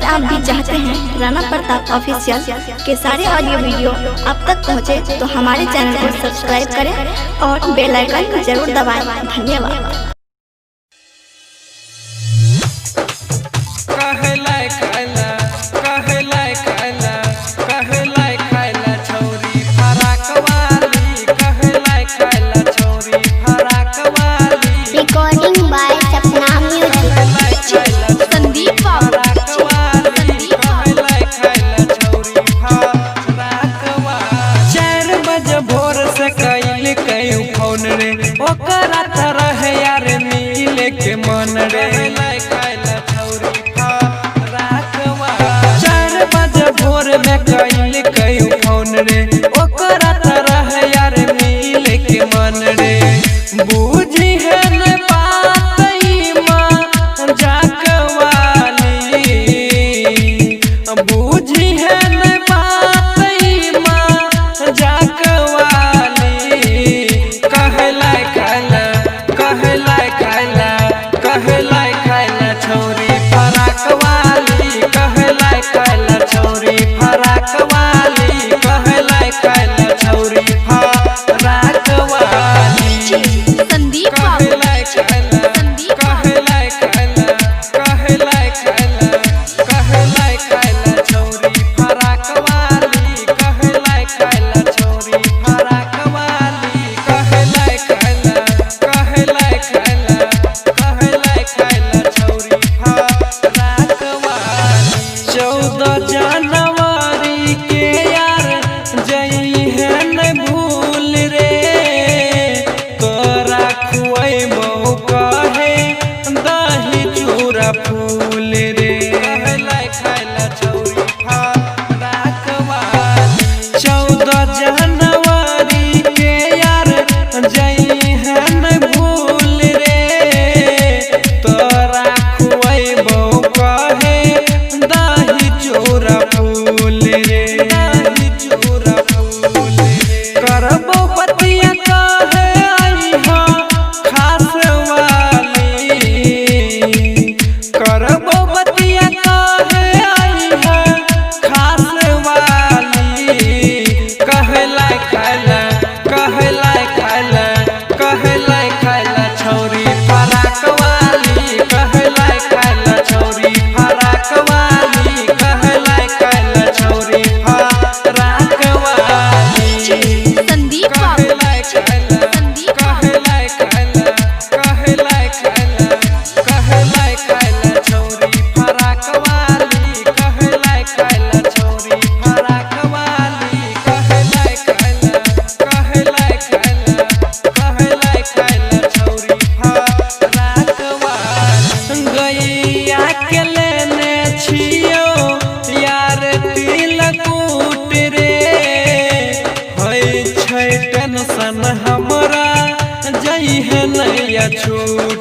आप भी चाहते हैं राणा प्रताप ऑफिशियल के सारे ऑडियो वीडियो आप तक पहुंचे, तो हमारे चैनल को सब्सक्राइब करें और बेल आइकन जरूर दबाएं। धन्यवाद। ओकरा तरह यार मिले के मन रे, 4 बजे भोर में कैल कई फोन रे, ओकरा तरह यार मिले के मन रे। बूझी है न बात माँ जाकवाली, बूझी है न बात माँ जाकवाली। कहलाई खाला छौरी फराक वाली, कहलाई खाला छौरी फराक वाली, कहलाई खाला छौरी फराक वाली। संदीप कहलाई खाला, कहलाई खाला, कहलाई खाला, कहलाई खाला छौरी फराक वाली, कहलाई खाला छौरी फराक वाली, कहलाई खाला, कहलाई खाला, 14 जनवरी के यार जई है न भूल रे, तोरा खुएबो कहे दही चूड़ा फूल रे। कहलाई खाला छौरी फराक वाली, 14 जनवरी के यार जई है न भूल रे, तोरा खुएबो कहे दही चूड़ा फूल रे, दही चूड़ा फूल रे। करबो पतिया कहे आई हो खास वाली, करबो पतिया कहे आई हो खास वाली। कहलाई खाला, कहलाई खाला, कहलाई खाला छौरी फराक वाली, कहलाई खाला छौरी फराक वाली, कहलाई खाला छौरी फराक वाली। संदीप कहलाई खाला, कहलाई खाला, कहलाई खाला, कहलाई खाला छौरी फराक वाली, कहलाई खाला छौरी फराक वाली, कहलाई खाला, कहलाई खाला, कहलाई खाला छौरी फराक वाली। गैया के लेने छियो यार तिलकुट रे, है छै टेंशन हमरा जई है नैया छूट